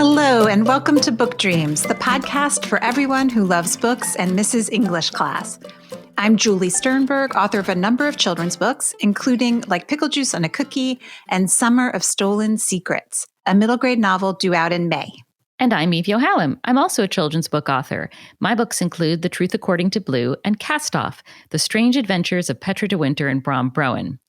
Hello, and welcome to Book Dreams, the podcast for everyone who loves books and misses English class. I'm Julie Sternberg, author of a number of children's books, including Like Pickle Juice on a Cookie and Summer of Stolen Secrets, a middle grade novel due out in May. And I'm Eve Yohalem. I'm also a children's book author. My books include The Truth According to Blue and Cast Off, The Strange Adventures of Petra de Winter and Bram Broen.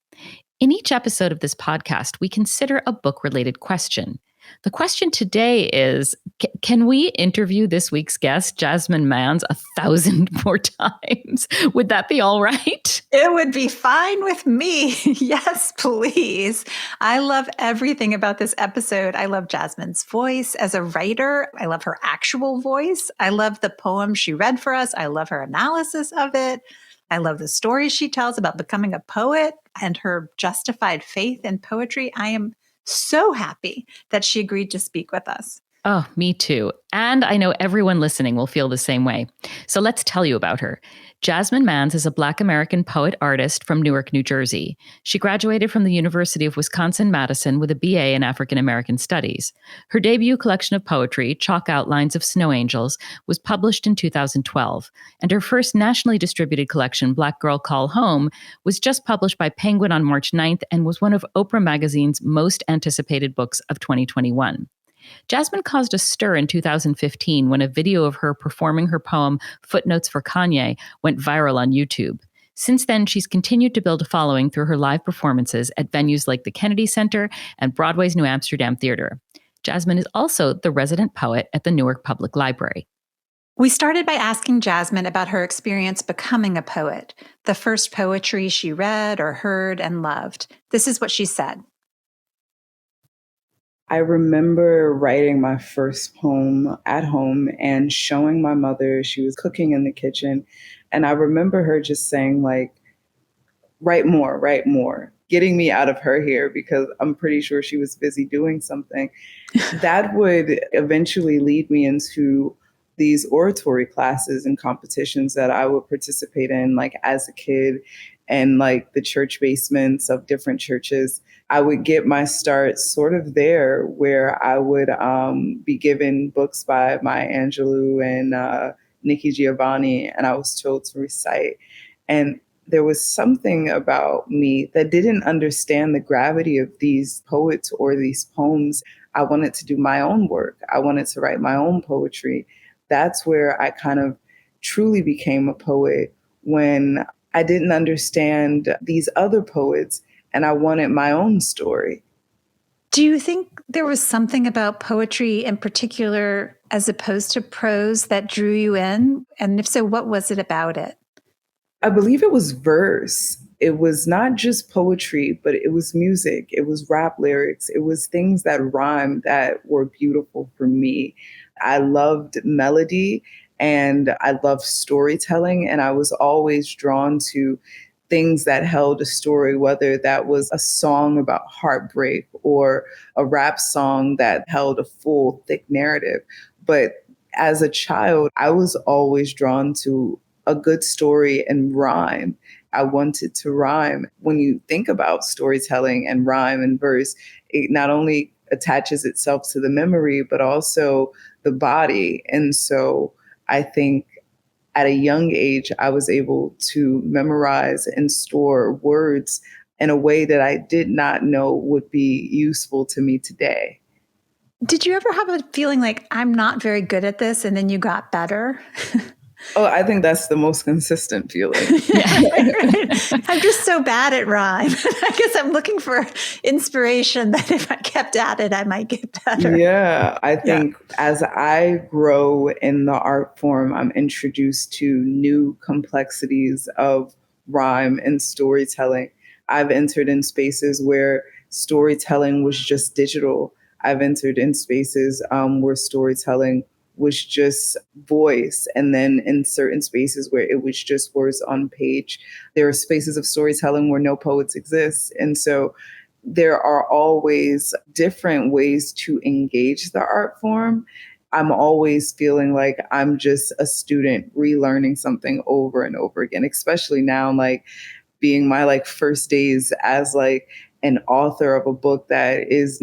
In each episode of this podcast, we consider a book-related question. The question today is, can we interview this week's guest, Jasmine Mans, 1,000 more times? Would that be all right? It would be fine with me. Yes, please. I love everything about this episode. I love Jasmine's voice as a writer. I love her actual voice. I love the poem she read for us. I love her analysis of it. I love the stories she tells about becoming a poet and her justified faith in poetry. I am so happy that she agreed to speak with us. Oh, me too. And I know everyone listening will feel the same way. So let's tell you about her. Jasmine Mans is a Black American poet-artist from Newark, New Jersey. She graduated from the University of Wisconsin-Madison with a BA in African American Studies. Her debut collection of poetry, Chalk Outlines of Snow Angels, was published in 2012. And her first nationally distributed collection, Black Girl Call Home, was just published by Penguin on March 9th and was one of Oprah Magazine's most anticipated books of 2021. Jasmine caused a stir in 2015 when a video of her performing her poem Footnotes for Kanye went viral on YouTube. Since then, she's continued to build a following through her live performances at venues like the Kennedy Center and Broadway's New Amsterdam Theater. Jasmine is also the resident poet at the Newark Public Library. We started by asking Jasmine about her experience becoming a poet, the first poetry she read or heard and loved. This is what she said. I remember writing my first poem at home and showing my mother. She was cooking in the kitchen. And I remember her just saying, like, write more, getting me out of her hair because I'm pretty sure she was busy doing something. That would eventually lead me into these oratory classes and competitions that I would participate in, like as a kid, and like the church basements of different churches. I would get my start sort of there, where I would be given books by Maya Angelou and Nikki Giovanni, and I was told to recite. And there was something about me that didn't understand the gravity of these poets or these poems. I wanted to do my own work. I wanted to write my own poetry. That's where I kind of truly became a poet, when I didn't understand these other poets and I wanted my own story. Do you think there was something about poetry in particular, as opposed to prose, that drew you in? And if so, what was it about it? I believe it was verse. It was not just poetry, but it was music. It was rap lyrics. It was things that rhymed that were beautiful for me. I loved melody and I loved storytelling. And I was always drawn to things that held a story, whether that was a song about heartbreak or a rap song that held a full, thick narrative. But as a child, I was always drawn to a good story and rhyme. I wanted to rhyme. When you think about storytelling and rhyme and verse, it not only attaches itself to the memory, but also the body. And so I think at a young age, I was able to memorize and store words in a way that I did not know would be useful to me today. Did you ever have a feeling like, I'm not very good at this, and then you got better? Oh, I think that's the most consistent feeling. I'm just so bad at rhyme. I guess I'm looking for inspiration that if I kept at it, I might get better. Yeah, I think as I grow in the art form, I'm introduced to new complexities of rhyme and storytelling. I've entered in spaces where storytelling was just digital. I've entered in spaces where storytelling was just voice. And then in certain spaces where it was just words on page, there are spaces of storytelling where no poets exist. And so there are always different ways to engage the art form. I'm always feeling like I'm just a student relearning something over and over again, especially now, like being my first days as an author of a book that is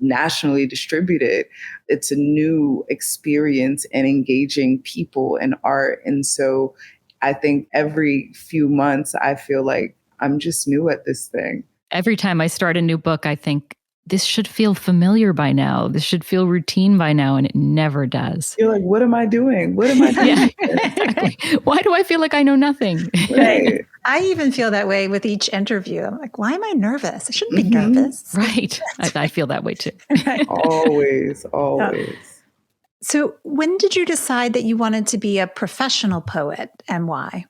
nationally distributed. It's a new experience and engaging people and art. And so I think every few months, I feel like I'm just new at this thing. Every time I start a new book, I think this should feel familiar by now. This should feel routine by now, and it never does. You're like, what am I doing? What am I doing? Yeah, exactly. Why do I feel like I know nothing? Right. I even feel that way with each interview. I'm like, why am I nervous? I shouldn't be nervous. Right. I feel that way too. Always. So when did you decide that you wanted to be a professional poet, and why?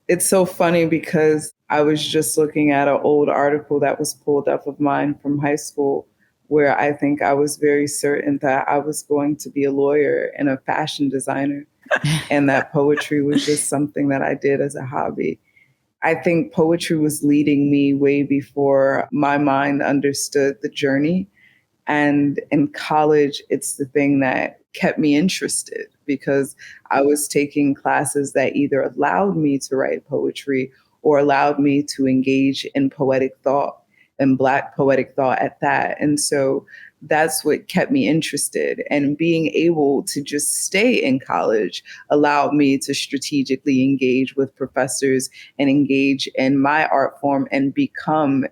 It's so funny because I was just looking at an old article that was pulled up of mine from high school, where I think I was very certain that I was going to be a lawyer and a fashion designer, and that poetry was just something that I did as a hobby. I think poetry was leading me way before my mind understood the journey. And in college, it's the thing that kept me interested because I was taking classes that either allowed me to write poetry or allowed me to engage in poetic thought and Black poetic thought at that. And so that's what kept me interested. And being able to just stay in college allowed me to strategically engage with professors and engage in my art form and become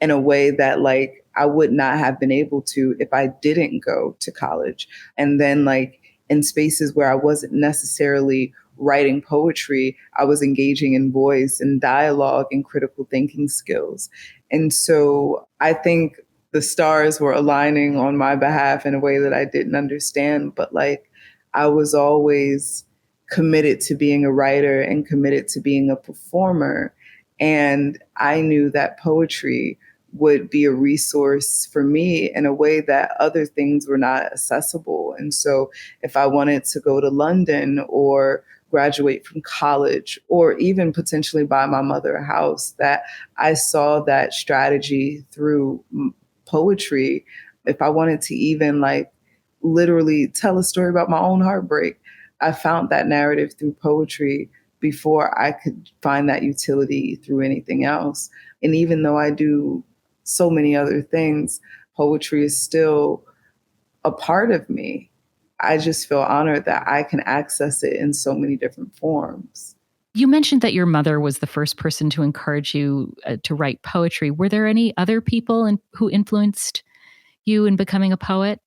in a way that like I would not have been able to if I didn't go to college. And then like in spaces where I wasn't necessarily writing poetry, I was engaging in voice and dialogue and critical thinking skills. And so I think the stars were aligning on my behalf in a way that I didn't understand. But like I was always committed to being a writer and committed to being a performer. And I knew that poetry would be a resource for me in a way that other things were not accessible. And so if I wanted to go to London or graduate from college or even potentially buy my mother a house, that I saw that strategy through poetry. If I wanted to even like literally tell a story about my own heartbreak, I found that narrative through poetry before I could find that utility through anything else. And even though I do so many other things, poetry is still a part of me. I just feel honored that I can access it in so many different forms. You mentioned that your mother was the first person to encourage you to write poetry. Were there any other people who influenced you in becoming a poet?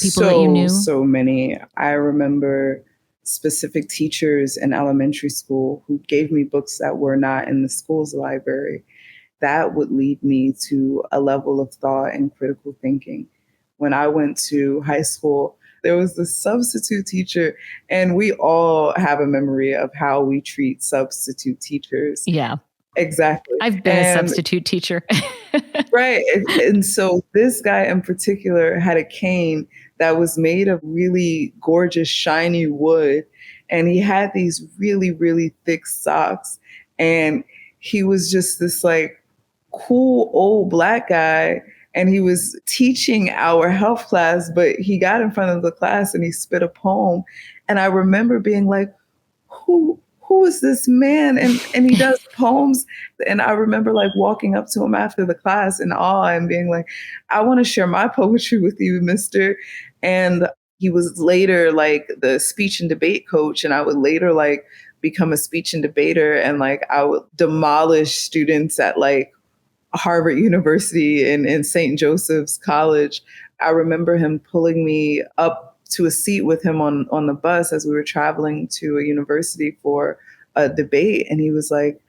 People that you knew? So many. I remember specific teachers in elementary school who gave me books that were not in the school's library. That would lead me to a level of thought and critical thinking. When I went to high school, there was this substitute teacher, and we all have a memory of how we treat substitute teachers. Yeah. Exactly. I've been a substitute teacher. Right. And so this guy in particular had a cane that was made of really gorgeous, shiny wood. And he had these really, really thick socks. And he was just this like cool old Black guy. And he was teaching our health class, but he got in front of the class and he spit a poem. And I remember being like, who is this man? And he does poems. And I remember like walking up to him after the class in awe and being like, I want to share my poetry with you, mister. And he was later like the speech and debate coach. And I would later like become a speech and debater. And like I would demolish students at like Harvard University and St. Joseph's College. I remember him pulling me up to a seat with him on the bus as we were traveling to a university for a debate. And he was like,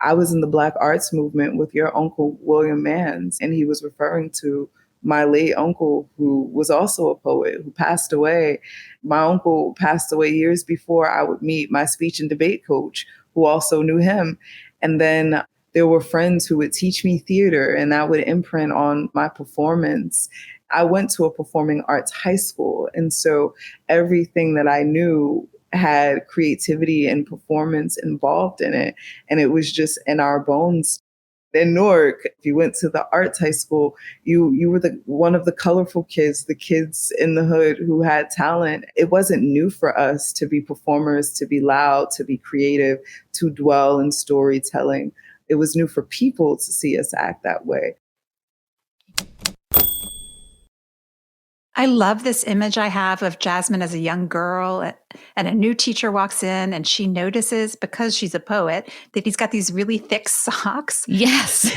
I was in the Black arts movement with your uncle, William Mans. And he was referring to my late uncle, who was also a poet, who passed away. My uncle passed away years before I would meet my speech and debate coach, who also knew him. And then there were friends who would teach me theater, and that would imprint on my performance. I went to a performing arts high school. And so everything that I knew had creativity and performance involved in it. And it was just in our bones. In Newark, if you went to the arts high school, you were one of the colorful kids, the kids in the hood who had talent. It wasn't new for us to be performers, to be loud, to be creative, to dwell in storytelling. It was new for people to see us act that way. I love this image I have of Jasmine as a young girl, and a new teacher walks in and she notices, because she's a poet, that he's got these really thick socks. Yes,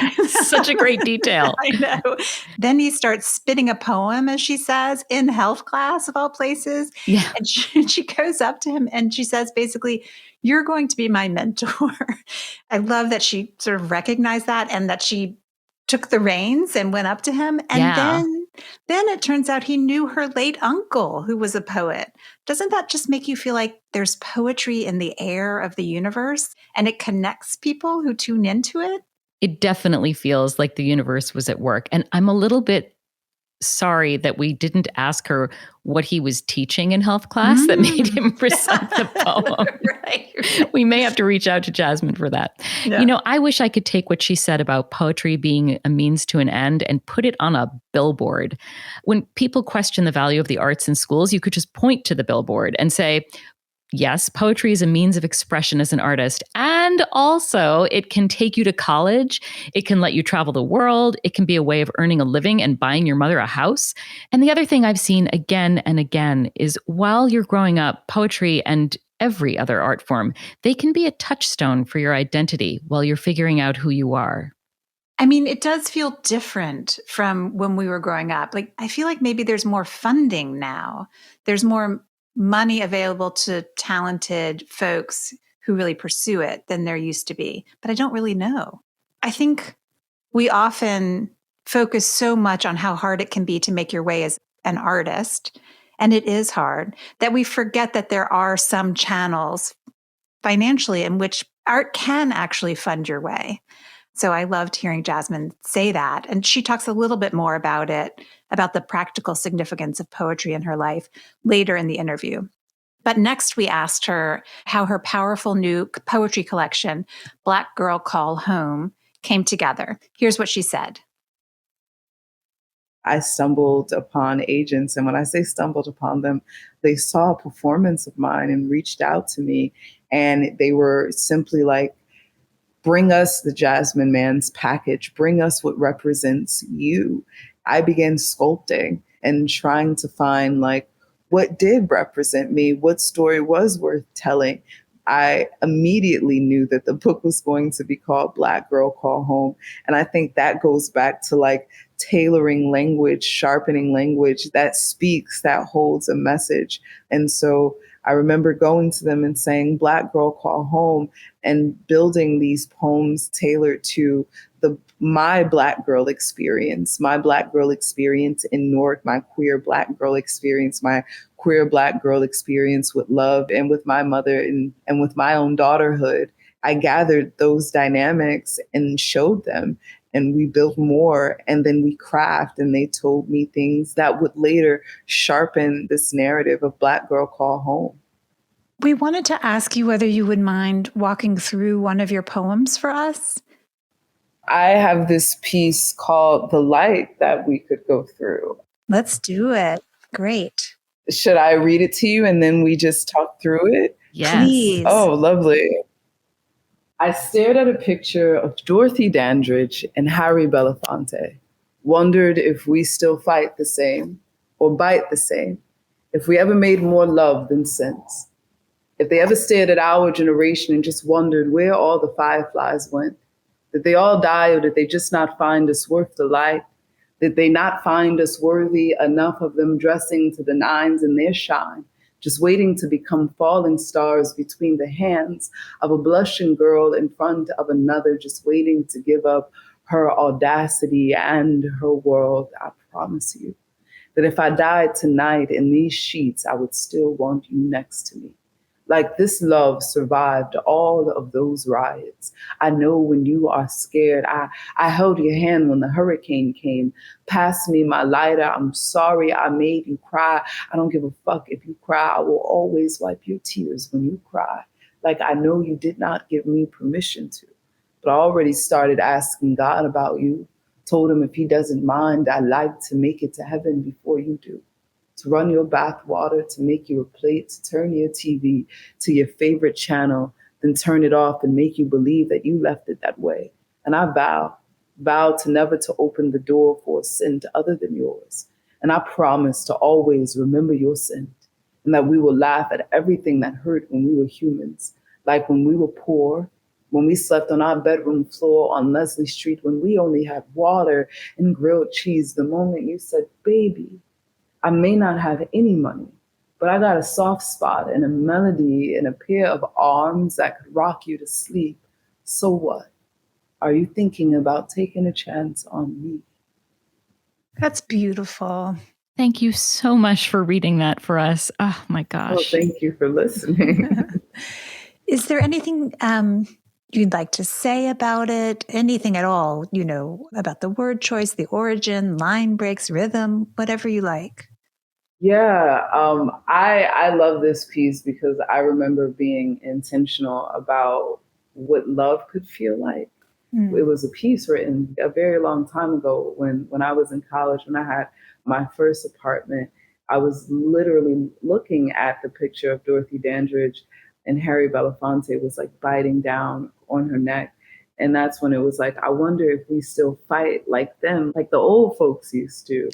such a great detail. I know. Then he starts spitting a poem, as she says, in health class of all places. Yeah. And she goes up to him and she says, basically, "You're going to be my mentor." I love that she sort of recognized that and that she took the reins and went up to him. And Yeah. then it turns out he knew her late uncle, who was a poet. Doesn't that just make you feel like there's poetry in the air of the universe and it connects people who tune into it? It definitely feels like the universe was at work. And I'm a little bit sorry that we didn't ask her what he was teaching in health class that made him recite the poem. Right. We may have to reach out to Jasmine for that. Yeah. You know, I wish I could take what she said about poetry being a means to an end and put it on a billboard. When people question the value of the arts in schools, you could just point to the billboard and say, yes, poetry is a means of expression as an artist. And also, it can take you to college. It can let you travel the world. It can be a way of earning a living and buying your mother a house. And the other thing I've seen again and again is while you're growing up, poetry and every other art form, they can be a touchstone for your identity while you're figuring out who you are. I mean, it does feel different from when we were growing up. Like, I feel like maybe there's more funding now. There's more money available to talented folks who really pursue it than there used to be. But I don't really know. I think we often focus so much on how hard it can be to make your way as an artist, and it is hard, that we forget that there are some channels financially in which art can actually fund your way. So I loved hearing Jasmine say that. And she talks a little bit more about it, about the practical significance of poetry in her life later in the interview. But next, we asked her how her powerful new poetry collection, Black Girl Call Home, came together. Here's what she said. I stumbled upon agents. And when I say stumbled upon them, they saw a performance of mine and reached out to me. And they were simply like, bring us the Jasmine Mans package. Bring us what represents you. I began sculpting and trying to find like what did represent me, what story was worth telling. I immediately knew that the book was going to be called Black Girl Call Home. And I think that goes back to like tailoring language, sharpening language that speaks, that holds a message. And so I remember going to them and saying, Black Girl Call Home, and building these poems tailored to my Black girl experience in Newark, my queer Black girl experience, my queer Black girl experience with love and with my mother and with my own daughterhood. I gathered those dynamics and showed them. And we built more, and then we craft, and they told me things that would later sharpen this narrative of Black Girl Call Home. We wanted to ask you whether you would mind walking through one of your poems for us. I have this piece called The Light that we could go through. Let's do it. Great. Should I read it to you and then we just talk through it? Yes. Please. Oh, lovely. I stared at a picture of Dorothy Dandridge and Harry Belafonte, wondered if we still fight the same or bite the same, if we ever made more love than sense, if they ever stared at our generation and just wondered where all the fireflies went. Did they all die, or did they just not find us worth the light? Did they not find us worthy enough of them dressing to the nines in their shine, just waiting to become falling stars between the hands of a blushing girl in front of another, just waiting to give up her audacity and her world? I promise you that if I died tonight in these sheets, I would still want you next to me. Like this love survived all of those riots. I know when you are scared. I held your hand when the hurricane came. Pass me my lighter. I'm sorry I made you cry. I don't give a fuck if you cry. I will always wipe your tears when you cry. Like I know you did not give me permission to. But I already started asking God about you. Told him if he doesn't mind, I'd like to make it to heaven before you do. To run your bath water, to make you a plate, to turn your TV to your favorite channel, then turn it off and make you believe that you left it that way. And I vow to never to open the door for a sin other than yours. And I promise to always remember your scent, and that we will laugh at everything that hurt when we were humans, like when we were poor, when we slept on our bedroom floor on Leslie Street, when we only had water and grilled cheese. The moment you said, baby, I may not have any money, but I got a soft spot and a melody and a pair of arms that could rock you to sleep. So what? Are you thinking about taking a chance on me? That's beautiful. Thank you so much for reading that for us. Oh my Oh, gosh. thank you for listening. Is there anything you'd like to say about it? Anything at all, about the word choice, the origin, line breaks, rhythm, whatever you like? Yeah, I love this piece because I remember being intentional about what love could feel like. It was a piece written a very long time ago when I was in college, when I had my first apartment. I was literally looking at the picture of Dorothy Dandridge, and Harry Belafonte was like biting down on her neck. And that's when it was like, I wonder if we still fight like them, like the old folks used to.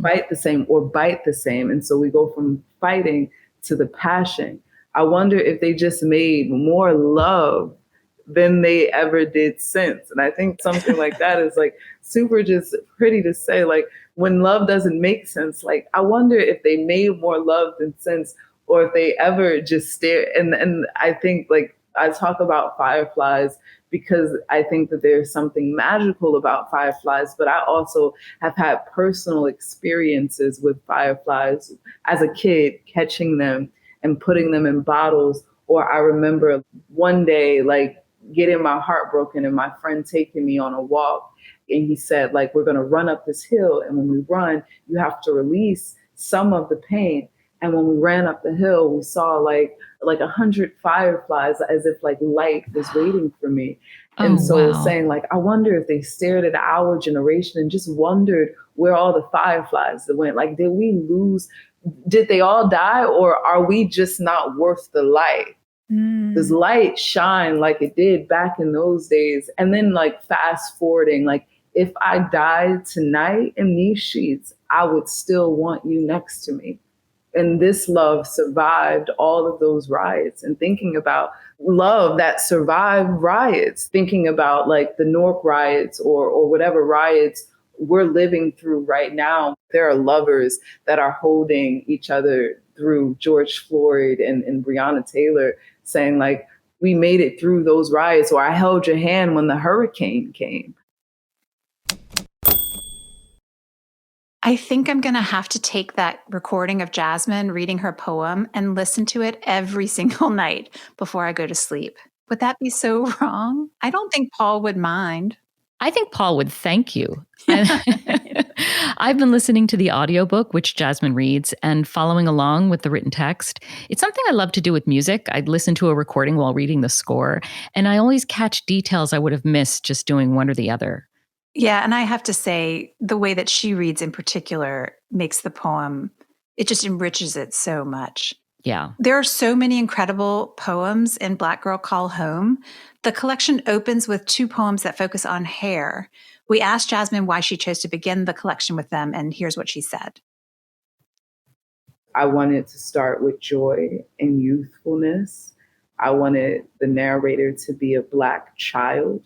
Fight the same or bite the same. And so we go from fighting to the passion. I wonder if they just made more love than they ever did since. And I think something like that is like super just pretty to say, like when love doesn't make sense, like I wonder if they made more love than sense, or if they ever just stare. And I think like I talk about fireflies because I think that there's something magical about fireflies, but I also have had personal experiences with fireflies as a kid, catching them and putting them in bottles. Or I remember one day, like getting my heart broken and my friend taking me on a walk. And he said, like, we're going to run up this hill. And when we run, you have to release some of the pain. And when we ran up the hill, we saw like 100 fireflies, as if like light was waiting for me. And so saying like, I wonder if they stared at our generation and just wondered where all the fireflies that went. Like, did we lose? Did they all die? Or are we just not worth the light? Does light shine like it did back in those days? And then like fast forwarding, like if I died tonight in these sheets, I would still want you next to me. And this love survived all of those riots. And thinking about love that survived riots, thinking about like the Newark riots or whatever riots we're living through right now. There are lovers that are holding each other through George Floyd and Breonna Taylor, saying like, we made it through those riots, or I held your hand when the hurricane came. I think I'm going to have to take that recording of Jasmine reading her poem and listen to it every single night before I go to sleep. Would that be so wrong? I don't think Paul would mind. I think Paul would thank you. I've been listening to the audiobook, which Jasmine reads, and following along with the written text. It's something I love to do with music. I'd listen to a recording while reading the score, and I always catch details I would have missed just doing one or the other. Yeah, and I have to say, the way that she reads in particular makes the poem, it just enriches it so much. Yeah. There are so many incredible poems in Black Girl Call Home. The collection opens with 2 poems that focus on hair. We asked Jasmine why she chose to begin the collection with them, and here's what she said. I wanted to start with joy and youthfulness. I wanted the narrator to be a Black child.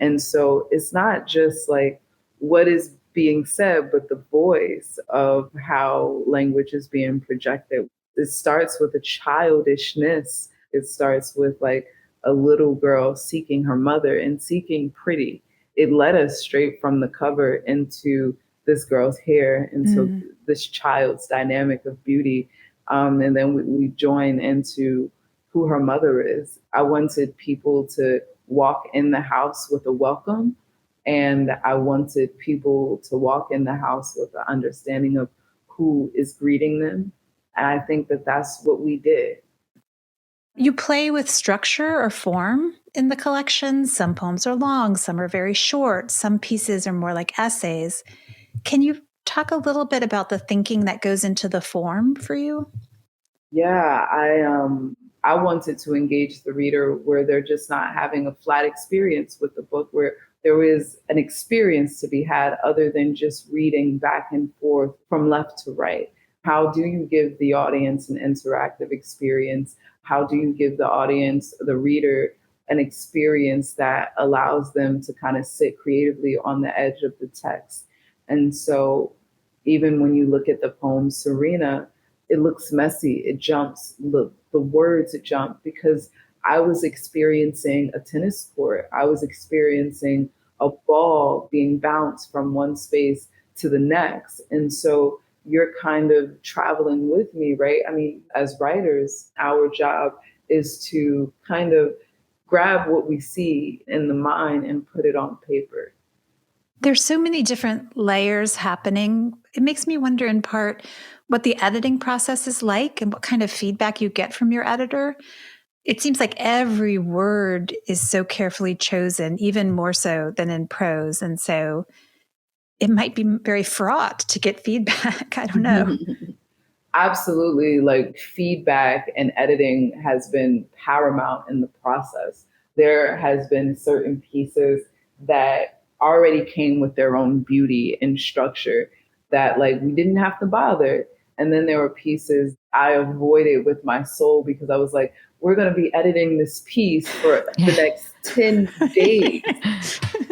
And so it's not just like what is being said, but the voice of how language is being projected. It starts with a childishness. It starts with like a little girl seeking her mother and seeking pretty. It led us straight from the cover into this girl's hair, into this child's dynamic of beauty. And then we join into who her mother is. I wanted people to walk in the house with a welcome, and I wanted people to walk in the house with the understanding of who is greeting them. And I think that that's what we did. You play with structure or form in the collection. Some poems are long, some are very short, some pieces are more like essays. Can you talk a little bit about the thinking that goes into the form for you? Yeah, I wanted to engage the reader where they're just not having a flat experience with the book, where there is an experience to be had other than just reading back and forth from left to right. How do you give the audience an interactive experience? How do you give the audience, the reader, an experience that allows them to kind of sit creatively on the edge of the text? And so even when you look at the poem Serena, it looks messy, it jumps, the words it jump, because I was experiencing a tennis court. I was experiencing a ball being bounced from one space to the next. And so you're kind of traveling with me, right? I mean, as writers, our job is to kind of grab what we see in the mind and put it on paper. There's so many different layers happening. It makes me wonder in part what the editing process is like and what kind of feedback you get from your editor. It seems like every word is so carefully chosen, even more so than in prose. And so it might be very fraught to get feedback. I don't know. Absolutely. Like, feedback and editing has been paramount in the process. There has been certain pieces that already came with their own beauty and structure that, like, we didn't have to bother. And then there were pieces I avoided with my soul because I was like, we're going to be editing this piece for the next 10 days.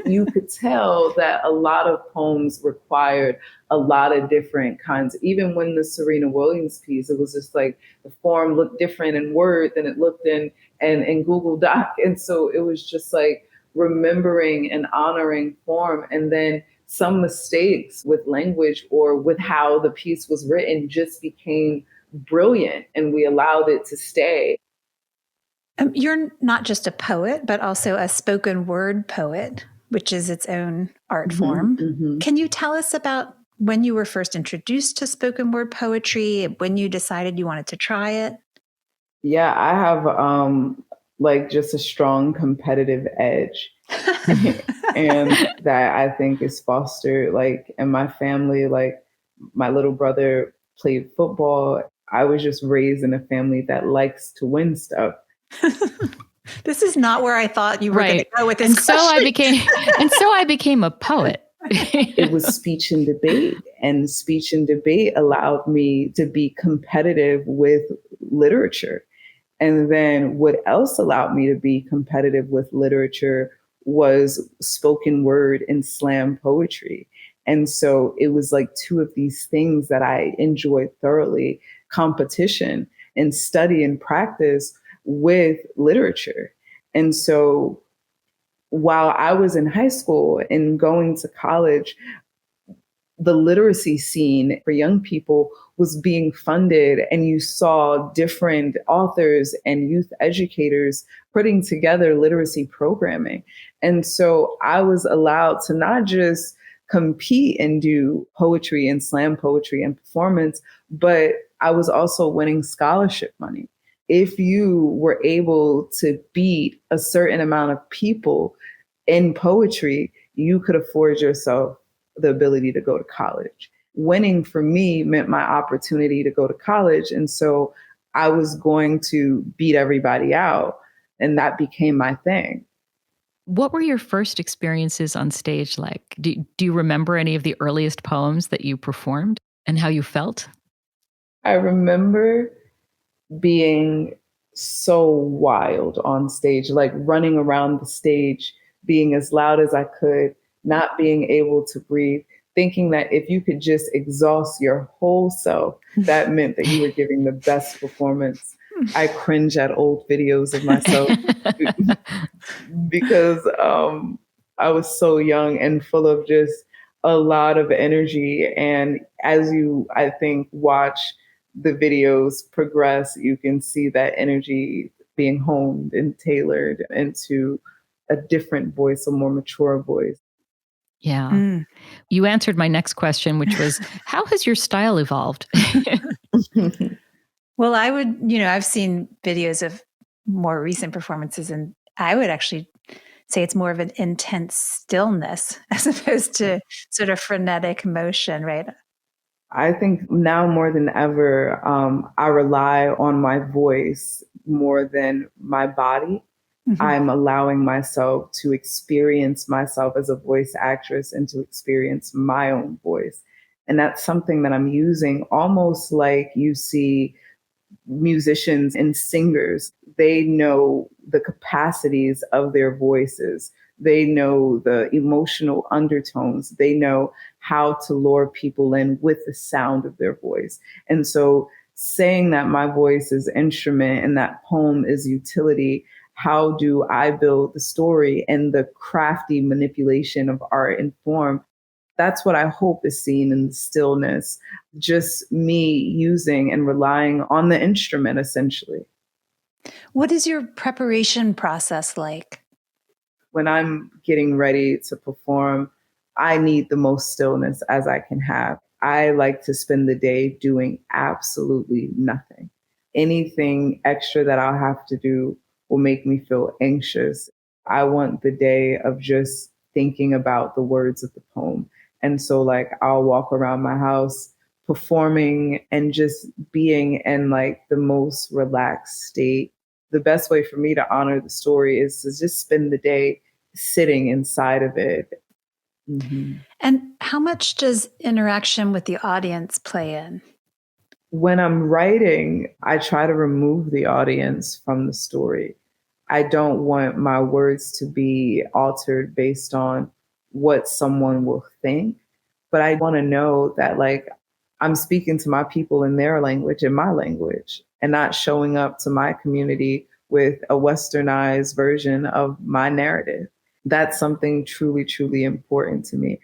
You could tell that a lot of poems required a lot of different kinds. Even when the Serena Williams piece, it was just like the form looked different in Word than it looked in Google Doc. And so it was just like remembering and honoring form. And then some mistakes with language or with how the piece was written just became brilliant, and we allowed it to stay. You're not just a poet, but also a spoken word poet, which is its own art form. Mm-hmm. Can you tell us about when you were first introduced to spoken word poetry, when you decided you wanted to try it? Yeah, I have like just a strong competitive edge. And that I think is fostered like in my family. Like, my little brother played football. I was just raised in a family that likes to win stuff. This is not where I thought you were going to go with this and question. So I became a poet. It was speech and debate, and speech and debate allowed me to be competitive with literature. And then what else allowed me to be competitive with literature was spoken word and slam poetry. And so it was like two of these things that I enjoyed thoroughly: competition and study and practice with literature. And so while I was in high school and going to college, the literacy scene for young people was being funded, and you saw different authors and youth educators putting together literacy programming. And so I was allowed to not just compete and do poetry and slam poetry and performance, but I was also winning scholarship money. If you were able to beat a certain amount of people in poetry, you could afford yourself the ability to go to college. Winning for me meant my opportunity to go to college. And so I was going to beat everybody out. And that became my thing. What were your first experiences on stage like? Do you remember any of the earliest poems that you performed and how you felt? I remember being so wild on stage, like running around the stage, being as loud as I could, not being able to breathe, thinking that if you could just exhaust your whole self, that meant that you were giving the best performance. I cringe at old videos of myself because I was so young and full of just a lot of energy. And as you, I think, watch the videos progress, you can see that energy being honed and tailored into a different voice, a more mature voice. Yeah. You answered my next question, which was, how has your style evolved? Well, I would, I've seen videos of more recent performances, and I would actually say it's more of an intense stillness as opposed to sort of frenetic motion, right? I think now more than ever, I rely on my voice more than my body. I'm allowing myself to experience myself as a voice actress and to experience my own voice. And that's something that I'm using almost like you see musicians and singers. They know the capacities of their voices. They know the emotional undertones. They know how to lure people in with the sound of their voice. And so saying that my voice is instrument and that poem is utility, how do I build the story and the crafty manipulation of art and form? That's what I hope is seen in the stillness, just me using and relying on the instrument, essentially. What is your preparation process like? When I'm getting ready to perform, I need the most stillness as I can have. I like to spend the day doing absolutely nothing. Anything extra that I'll have to do will make me feel anxious. I want the day of just thinking about the words of the poem. And so, like, I'll walk around my house performing and just being in like the most relaxed state. The best way for me to honor the story is to just spend the day sitting inside of it. Mm-hmm. And how much does interaction with the audience play in? When I'm writing, I try to remove the audience from the story. I don't want my words to be altered based on what someone will think, but I want to know that, like, I'm speaking to my people in their language, in my language, and not showing up to my community with a westernized version of my narrative. That's something truly, truly important to me.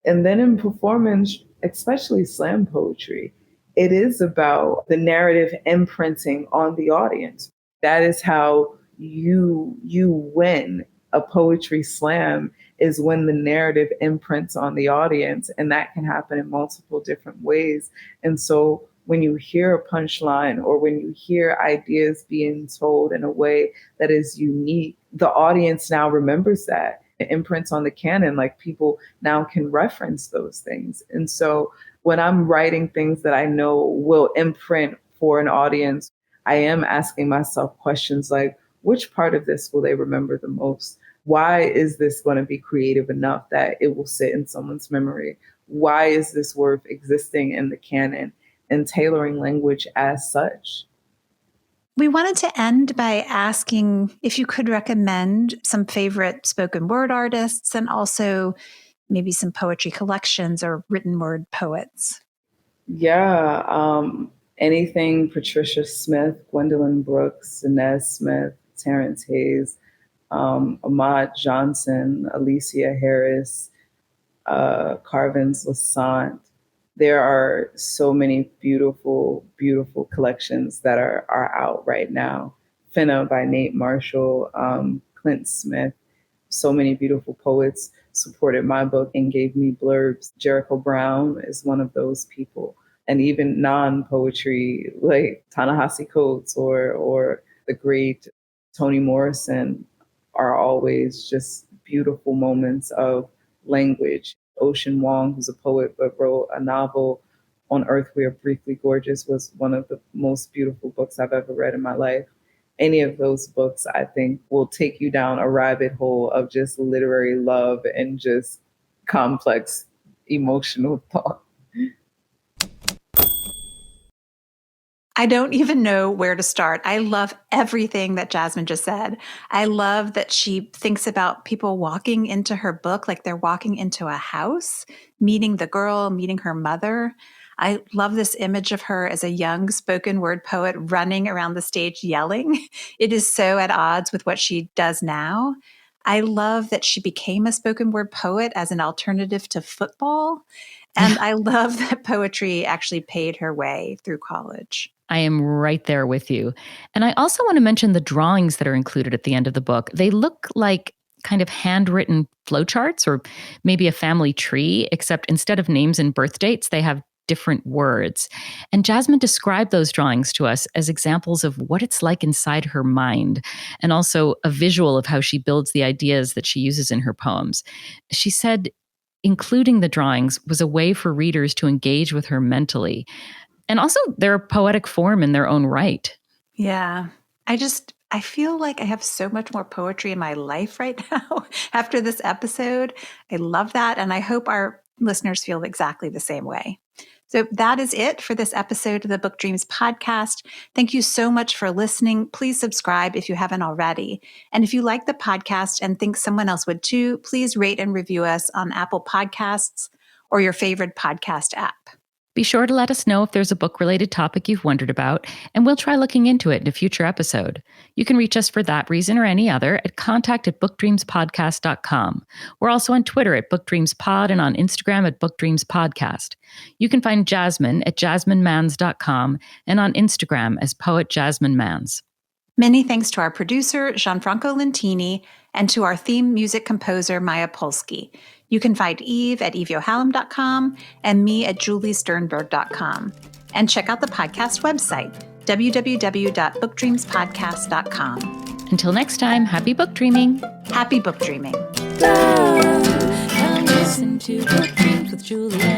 And then in performance, especially slam poetry, it is about the narrative imprinting on the audience. That is how you win a poetry slam, is when the narrative imprints on the audience. And that can happen in multiple different ways. And so when you hear a punchline or when you hear ideas being told in a way that is unique, the audience now remembers that. It imprints on the canon, like people now can reference those things. And so when I'm writing things that I know will imprint for an audience, I am asking myself questions like, which part of this will they remember the most? Why is this going to be creative enough that it will sit in someone's memory? Why is this worth existing in the canon? And tailoring language as such. We wanted to end by asking if you could recommend some favorite spoken word artists and also maybe some poetry collections or written word poets. Yeah, anything Patricia Smith, Gwendolyn Brooks, Inez Smith, Terrence Hayes, Ahmad Johnson, Alicia Harris, Carvins Lasant. There are so many beautiful, beautiful collections that are out right now. Finna by Nate Marshall, Clint Smith, so many beautiful poets supported my book and gave me blurbs. Jericho Brown is one of those people. And even non-poetry like Ta-Nehisi Coates or the great Toni Morrison are always just beautiful moments of language. Ocean Wong, who's a poet but wrote a novel, On Earth We Are Briefly Gorgeous, was one of the most beautiful books I've ever read in my life. Any of those books, I think, will take you down a rabbit hole of just literary love and just complex emotional thought. I don't even know where to start. I love everything that Jasmine just said. I love that she thinks about people walking into her book like they're walking into a house, meeting the girl, meeting her mother. I love this image of her as a young spoken word poet running around the stage yelling. It is so at odds with what she does now. I love that she became a spoken word poet as an alternative to football. And I love that poetry actually paid her way through college. I am right there with you. And I also want to mention the drawings that are included at the end of the book. They look like kind of handwritten flowcharts or maybe a family tree, except instead of names and birth dates, they have different words. And Jasmine described those drawings to us as examples of what it's like inside her mind, and also a visual of how she builds the ideas that she uses in her poems. She said including the drawings was a way for readers to engage with her mentally. And also, they're a poetic form in their own right. Yeah. I feel like I have so much more poetry in my life right now after this episode. I love that. And I hope our listeners feel exactly the same way. So that is it for this episode of the Book Dreams podcast. Thank you so much for listening. Please subscribe if you haven't already. And if you like the podcast and think someone else would too, please rate and review us on Apple Podcasts or your favorite podcast app. Be sure to let us know if there's a book-related topic you've wondered about, and we'll try looking into it in a future episode. You can reach us for that reason or any other at contact@bookdreamspodcast.com. We're also on Twitter at bookdreamspod and on Instagram at bookdreamspodcast. You can find Jasmine at jasminemans.com and on Instagram as poet Jasmine Mans. Many thanks to our producer, Gianfranco Lentini, and to our theme music composer, Maya Polsky. You can find Eve at eviohallam.com and me at juliesternberg.com. And check out the podcast website, www.bookdreamspodcast.com. Until next time, happy book dreaming. Happy book dreaming. Come listen to Book Dreams with Julie.